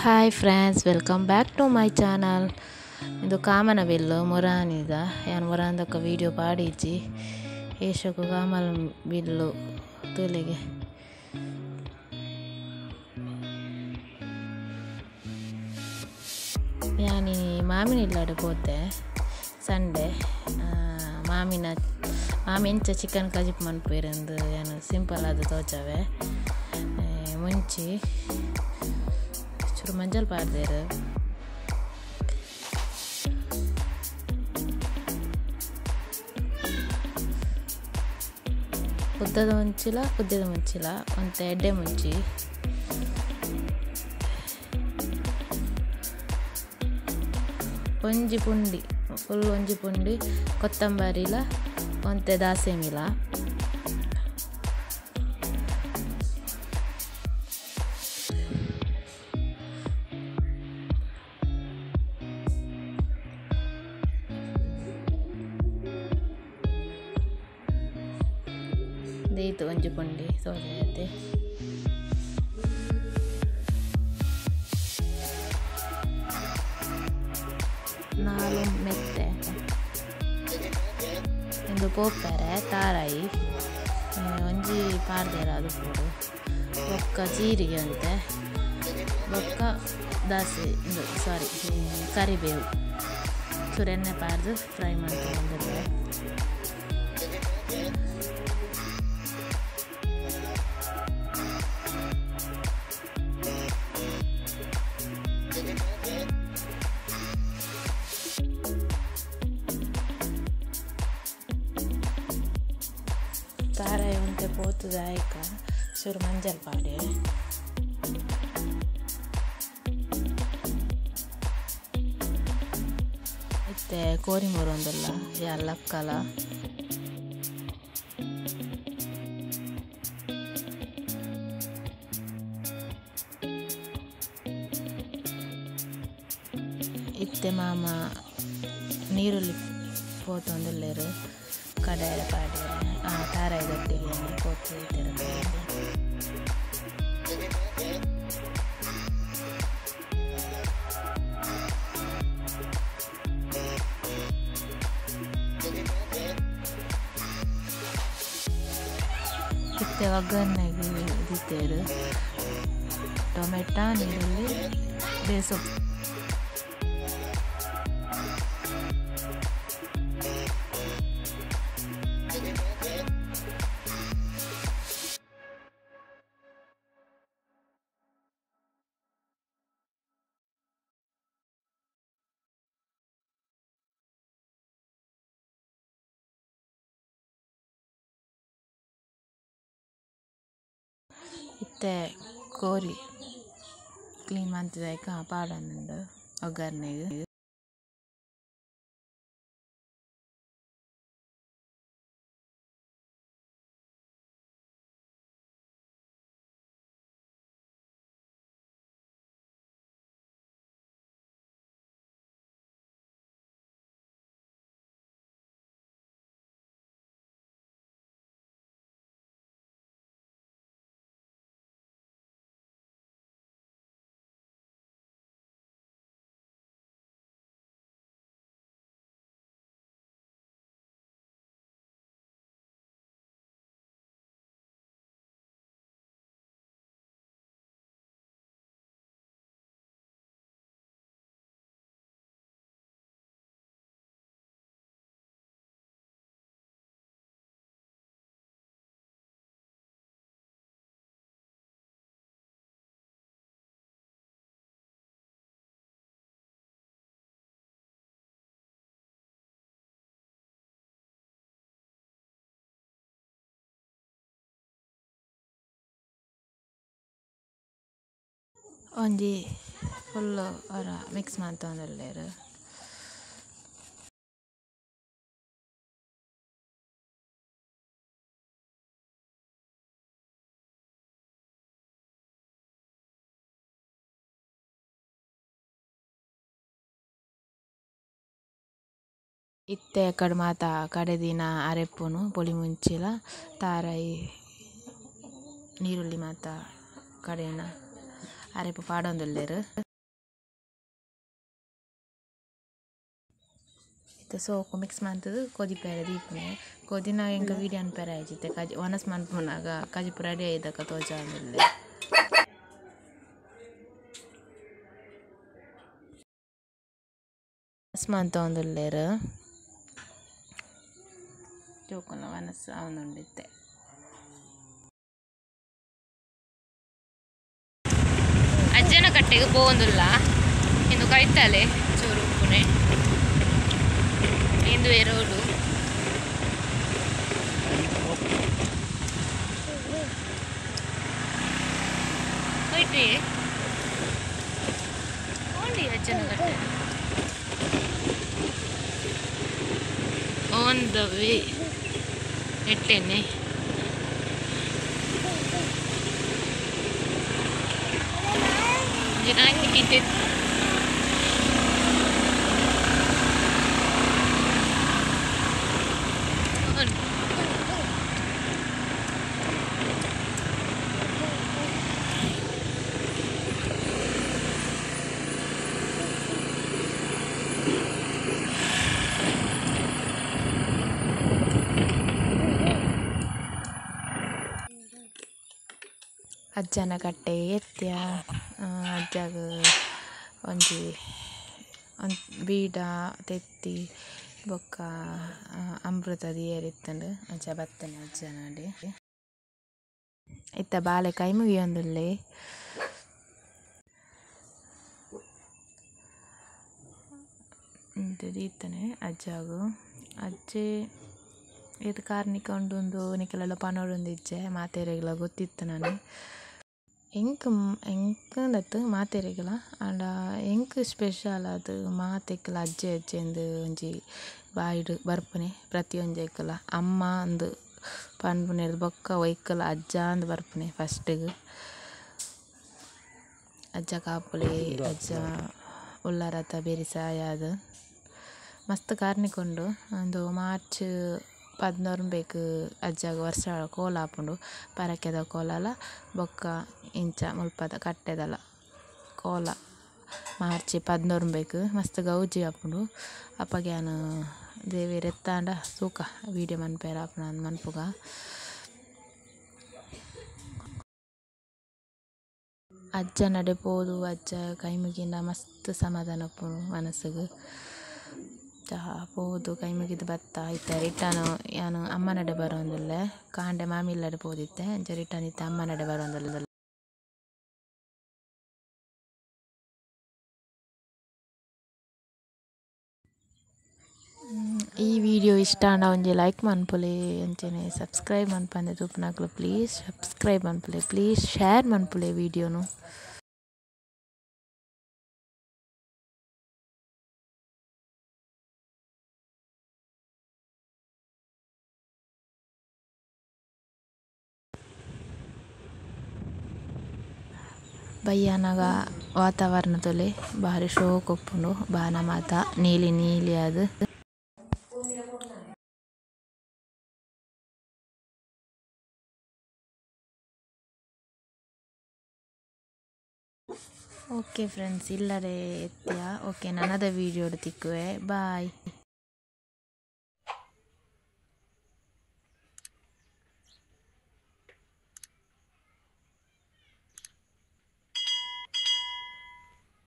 Hi friends, welcome back to my channel. ಇದು ಕಾಮನ bill ಮುರಾನಿದ ಯಾನು ಮುರಾನ್ದಕ್ಕ ವೀಡಿಯೋ ಪಾಡಿಜ್ಜಿ ಏಷಕು ಕಾಮನ ಬಿಲ್ಲು ತೂಲಿಗೆ ಯಾನಿ ಮಾಮಿನ ಇಲ್ಲಾಡೆ ಪೋತೆ ಸಂಡೆ ಮಾಮಿ ಎಂಚ ಚಿಕನ್ ಕಜಿಪ್ ಮನ್ಪೇರೆಂದು ಏನು ಸಿಂಪಲ್ ಆದ ತೋಚವೆ ಮುಂಚಿ ಚೂರು ಮಂಜಲ್ ಪಾಡ್ದೇರು ಉದ್ದದ ಮುಂಚಿಲ ಒಂದು ಎಡ್ಡೆ ಮುಂಚಿ ಒಂಜಿ ಪುಂಡಿ ಫುಲ್ ಒಂಜಿ ಪುಂಡಿ ಕೊತ್ತಂಬರಿಲ ಒಂತೆ ದಾಸೆಮಿಲ ದೇಯ್ತು ಒಂಜಿ ಪುಂಡಿ ಸೋದೆ ನಾಲು ಮೆತ್ತೆ ಇಂದು ಪೋಪೆರೆ ತಾರಾಯಿ ಒಂಜಿ ಪಾಡ್ದೇರ ಅದು ಪೂಡು ಬೊಕ್ಕ ಜೀರಿಗೆ ಅಂತೆ ಬೊಕ್ಕ ಕರಿಬೇವು ಚೂರು ಎಣ್ಣೆ ಪಾಡ್ದು ಫ್ರೈ ಮಾಡ್ಕೊಂಡು ತಾರಾಯಿ ಒಂತೆ ಪೋತುದಾಯಕ ಚೂರು ಮಂಜಲ್ ಪಾಡೆ ಇತ್ತೆ ಕೋರಿ ಮೂರೊಂದಲ್ಲ ಲಕ್ಕಲ ಇತ್ತೆ ಮಾಮ ನೀರುಳ್ಳಿ ಪೋತೊಂದುಲ್ಲೇರು ಕಡಾಯ ಪಾಡ್ಯಾರ ತಾರಾಯಿ ದೊಟ್ಟಿಗೆ ಪೋತು ಇತ್ತೆ ಒಗ್ಗರಣೆಗೆ ದಿತ್ತೇರು ಟೊಮೆಟೊ ನೀರುಳ್ಳಿ ಬೇಸೊಪ್ಪು ಇತ್ತೆ ಕೋರಿ ಕ್ಲೀನ್ ಮಾಡ್ತಿದ್ದಾಕ ಪಾಡನ್ನುಂಡು ಒಗ್ಗರಣೆಗೆ ಒಂಜಿ ಫುಲ್ಲು ಅವರ ಮಿಕ್ಸ್ ಮಾಡ್ತೊಂದುಲ್ಲೇರು ಇತ್ತೆ ಕಡೆ ಮಾತ ಕಡೆ ದಿನ ಅರೆಪ್ಪುನು ಪೊಲಿ ಮುಂಚಿಲ ತಾರಾಯಿ ನೀರುಳ್ಳಿ ಮಾತ ಕಡೆನ ಅರೆಪು ಪಾಡೊಂದುಲ್ಲೆರ್. ಇತ್ತೆ ಸೋಕು ಮಿಕ್ಸ್ ಮಾಡ್ತದೆ ಕೊದಿಪೇರೆ ದೀಪನೆ ಕೊದಿನ ಎಂಕ ವೀಡಿಯೋ ಅನ್ಪೇರೆ ಆಯ್ತಿತ್ತೆ ಕಜಿ ಒನಸ್ ಮನ್ಪುನಾಗ ಕಜಿಪು ರೆಡಿ ಆಯ್ದಕ್ಕ ತೋಜ ಆಮೇಲೆ ಮಂತ ಒಂದುಲ್ಲೇರು ಜೋಕುಲ ವನಸ್ ಅವನುಂಡಿತ್ತೆ ಅಜ್ಜನ ಕಟ್ಟೆಗೆ ಪೋಂದುಲ್ಲ ಇಂದು ಕೈತಲೆ ಚೂರು ಉಪ್ಪುನೆ ಇಂದು ರೋಡು ಹೋಯ್ತಿ ಓಂಡಿ ಅಜ್ಜನ ಕಟ್ಟೆ ಆನ್ ದ ವೇ ನೆಟ್ಟೆನೆ ಗಿಟ್ಟಿತ್ತು ಅಜ್ಜನ ಕಟ್ಟೆ ಎತ್ಯ ಅಜ್ಜಗ ಒಂಜಿ ಬೀಡ ತೆತ್ತಿ ಬೊಕ್ಕ ಅಮೃತದ ಏರಿತ್ತಂಡು ಅಜ್ಜ ಬತ್ತನೆ ಅಜ್ಜನಡಿ ಇತ್ತ ಬಾಲೆ ಕೈ ಮುಗಿಯೊಂದುಲ್ಲೆ ದೀತನೆ ಅಜ್ಜಾಗು ಅಜ್ಜೆ ಇದು ಕಾರ್ನಿಕ ಉಂಡು ನಿಕ್ಕೆಲ್ಲ ಪನೋಡೊಂದಿಜ್ಜೆ ಮಾತೆರೆಗಳ ಗೊತ್ತಿತ್ತು ನಾನು ಎಂಕಂದತ್ತು ಮಾತೆರೆಗಳ ಆಂಡ ಎಂಕ್ ಸ್ಪೆಷಲ್ ಅದು ಮಾತೆಕ್ಕಲ ಅಜ್ಜೆ ಅಜ್ಜೆಂದು ಒಂಜಿ ಬಾಯಿಡು ಬರ್ಪುನೆ ಪ್ರತಿಯೊಂಜೆಕ್ಕಲ ಅಮ್ಮ ಅಂದು ಪನ್ಪುನೆರ್ದು ಬೊಕ್ಕ ಒಯ್ಕಲ ಅಜ್ಜ ಅಂದು ಬರ್ಪುನೆ ಫಸ್ಟಿಗೆ ಅಜ್ಜ ಕಾಪುಲೆ ಅಜ್ಜ ಉಳ್ಳಾರತ ಬೆರಿಸಾಯದು ಮಸ್ತ್ ಕಾರ್ನಿಕೊಂಡು ಒಂದು ಮಾರ್ಚ್ 14 ಬೇಕು ಅಜ್ಜಾಗ ವರ್ಷ ಕೋಲ ಹಾಪುಂಡು ಪರಕೆದ ಕೋಲಲ ಬೊಕ್ಕ ಇಂಚ ಮುಲ್ಪದ ಕಟ್ಟೆದಲ್ಲ ಕೋಲ ಮಾರ್ಚ್ 14 ಬೇಕು ಮಸ್ತ್ ಗೌಜಿ ಹಾಪುಂಡು ಅಪ್ಪಗ್ಯಾನು ದೇವಿ ರೆತ್ತಾಂಡ ತೂಕ ವೀಡಿಯೋ ಮನ್ಪೇರ ಹಾಪುನ ಮನ್ಪುಗ ಅಜ್ಜ ನಡೆ ಪೋದು ಅಜ್ಜ ಕೈ ಮುಗಿಂದ ಮಸ್ತ್ ಸಮಾಧಾನ ಪುಂಡು ಮನಸ್ಸಿಗೆ ಪೋದು ಕೈ ಮುಗಿದು ಬತ್ತ ಇತ್ತೆ ರಿಟರ್ನ್ ಯಾನು ಅಮ್ಮ ನಡೆ ಬರೋಂದಿಲ್ಲ ಕಾಂಡೆ ಮಾಮಿಲ್ಲಡೆ ಪೋದಿತ್ತೆ ಅಂಚೆ ರಿಟರ್ನ್ ಇತ್ತೆ ಅಮ್ಮ ನಡೆ ಬರೋಂದಿಲ್ಲ ಈ ವಿಡಿಯೋ ಇಷ್ಟ ಆಂಡ ಒಂಜಿ ಲೈಕ್ ಮನ್ಪುಲೆ ಅಂಚನೆ ಸಬ್ಸ್ಕ್ರೈಬ್ ಮನ್ಪಂದೆ ತೂಪುನಕ್ಲು ಪ್ಲೀಸ್ ಸಬ್ಸ್ಕ್ರೈಬ್ ಮನ್ಪುಲೆ ಪ್ಲೀಸ್ ಶೇರ್ ಮನ್ಪುಲೆ ವಿಡಿಯೋನು ಬಯ್ಯಾನಗ ವಾತಾವರಣದಲ್ಲಿ ಭಾರಿ ಶೋಕ್ ಉಪ್ಪುಂಡು ಬಾನ ಮಾತ ನೀಲಿ ನೀಲಿ ಅದು ಓಕೆ ಫ್ರೆಂಡ್ಸ್ ಇಲ್ಲರೆ ಎತ್ತ್ಯ ಓಕೆ ನನ್ನದ ವಿಡಿಯೋ ತಿಕ್ಕುವೆ ಬಾಯ್.